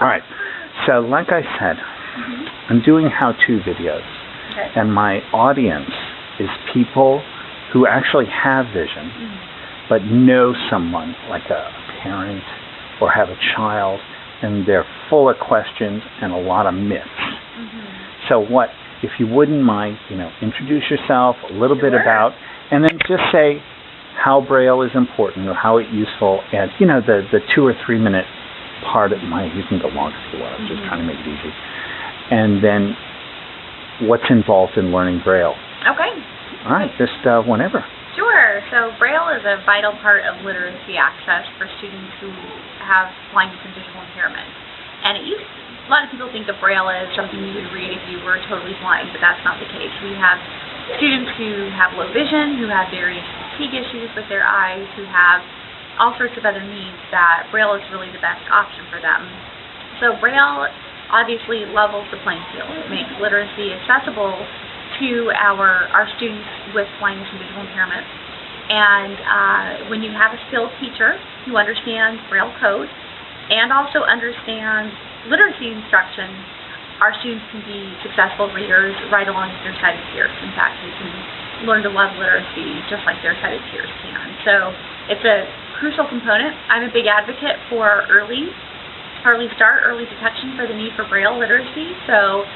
All right. So like I said, I'm doing how-to videos. Okay. And my audience is people who actually have vision, but know someone, like a parent or have a child, and they're full of questions and a lot of myths. So if you wouldn't mind, introduce yourself a little bit about, and then just say how Braille is important or how it's useful, and the 2 or 3 minute part of you can go longer if you want. I'm just trying to make it easy. And then what's involved in learning Braille. Okay. All right, just whenever. Sure. So Braille is a vital part of literacy access for students who have blindness and visual impairment. And a lot of people think of Braille as something you would read if you were totally blind, but that's not the case. We have students who have low vision, who have various fatigue issues with their eyes, who have all sorts of other needs that Braille is really the best option for them. So Braille obviously levels the playing field. It makes literacy accessible to our students with blindness and visual impairment. And when you have a skilled teacher who understands Braille code and also understands literacy instruction, our students can be successful readers right along with their sighted peers. In fact, they can learn to love literacy just like their sighted peers can. So it's a crucial component. I'm a big advocate for early start, early detection for the need for Braille literacy. So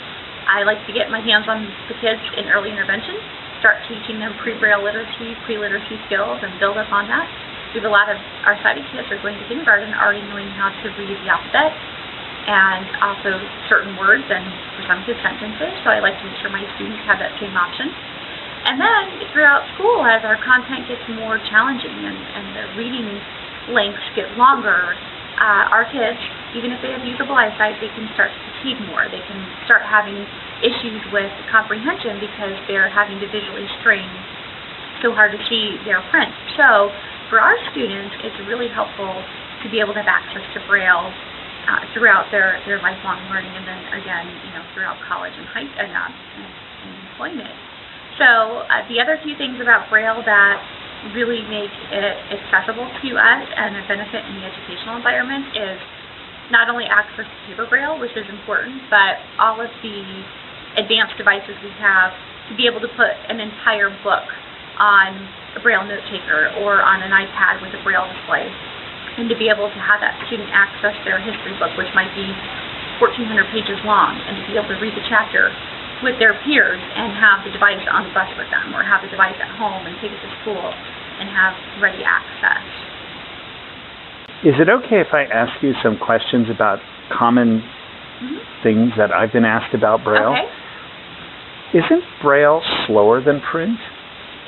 I like to get my hands on the kids in early intervention, start teaching them pre-Braille literacy, pre-literacy skills, and build up on that. We have a lot of our sighted kids are going to kindergarten already knowing how to read the alphabet and also certain words and for some kids sentences. So I like to make sure my students have that same option. And then throughout school, as our content gets more challenging and the reading lengths get longer, our kids, even if they have usable eyesight, they can start to fatigue more. They can start having issues with comprehension because they're having to visually strain so hard to see their print. So for our students, it's really helpful to be able to have access to Braille throughout their lifelong learning, and then again, throughout college and employment. So the other few things about Braille that really make it accessible to us and a benefit in the educational environment is not only access to paper Braille, which is important, but all of the advanced devices we have to be able to put an entire book on a Braille note taker or on an iPad with a Braille display, and to be able to have that student access their history book, which might be 1,400 pages long, and to be able to read the chapter with their peers and have the device on the bus with them, or have the device at home and take it to school and have ready access. Is it okay if I ask you some questions about common things that I've been asked about Braille? Okay. Isn't Braille slower than print?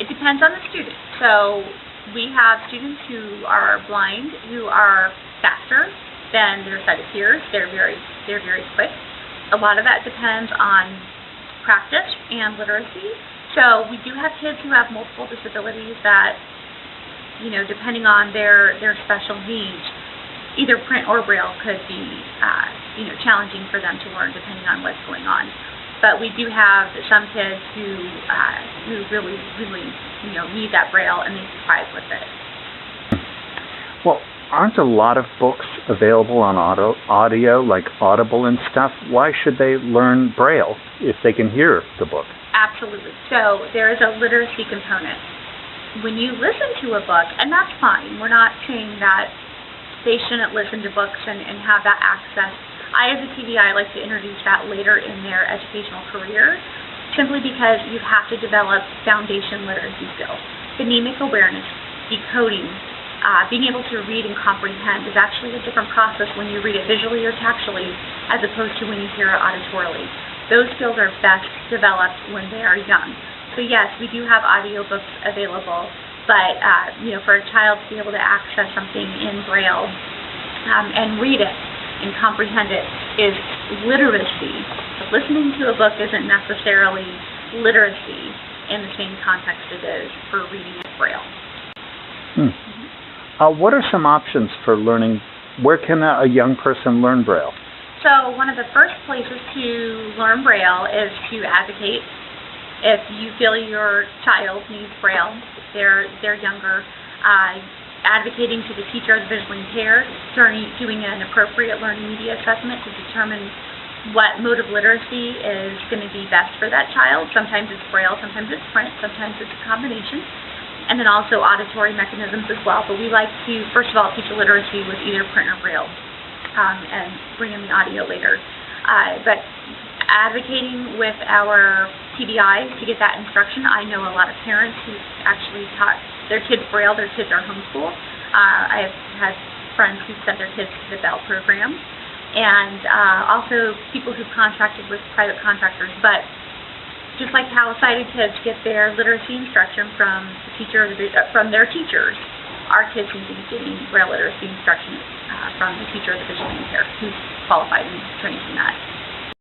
It depends on the student. So we have students who are blind who are faster than their sighted peers. They're very quick. A lot of that depends on practice and literacy. So we do have kids who have multiple disabilities that, depending on their special needs, either print or Braille could be, challenging for them to learn depending on what's going on. But we do have some kids who really, need that Braille and they thrive with it. Well, aren't a lot of books available on audio, like Audible and stuff? Why should they learn Braille if they can hear the book? Absolutely. So there is a literacy component. When you listen to a book, and that's fine, we're not saying that they shouldn't listen to books and have that access. I, as a TVI, like to introduce that later in their educational career, simply because you have to develop foundation literacy skills. Phonemic awareness, decoding, being able to read and comprehend is actually a different process when you read it visually or tactually as opposed to when you hear it auditorily. Those skills are best developed when they are young. So yes, we do have audiobooks available, but for a child to be able to access something in Braille and read it and comprehend it is literacy. But listening to a book isn't necessarily literacy in the same context it is for reading in Braille. What are some options for learning? Where can a young person learn Braille? So one of the first places to learn Braille is to advocate. If you feel your child needs Braille, they're younger, advocating to the teacher of the visually impaired, doing an appropriate learning media assessment to determine what mode of literacy is going to be best for that child. Sometimes it's Braille, sometimes it's print, sometimes it's a combination. And then also auditory mechanisms as well. But we like to, first of all, teach literacy with either print or Braille, and bring in the audio later. But advocating with our TBIs to get that instruction. I know a lot of parents who actually taught their kids Braille. Their kids are homeschooled. I have had friends who sent their kids to the Bell program, and also people who've contracted with private contractors. But just like how sighted kids get their literacy instruction from the teacher, from their teachers, our kids need to be getting Braille literacy instruction from the teacher of the visually impaired who's qualified and trained in that.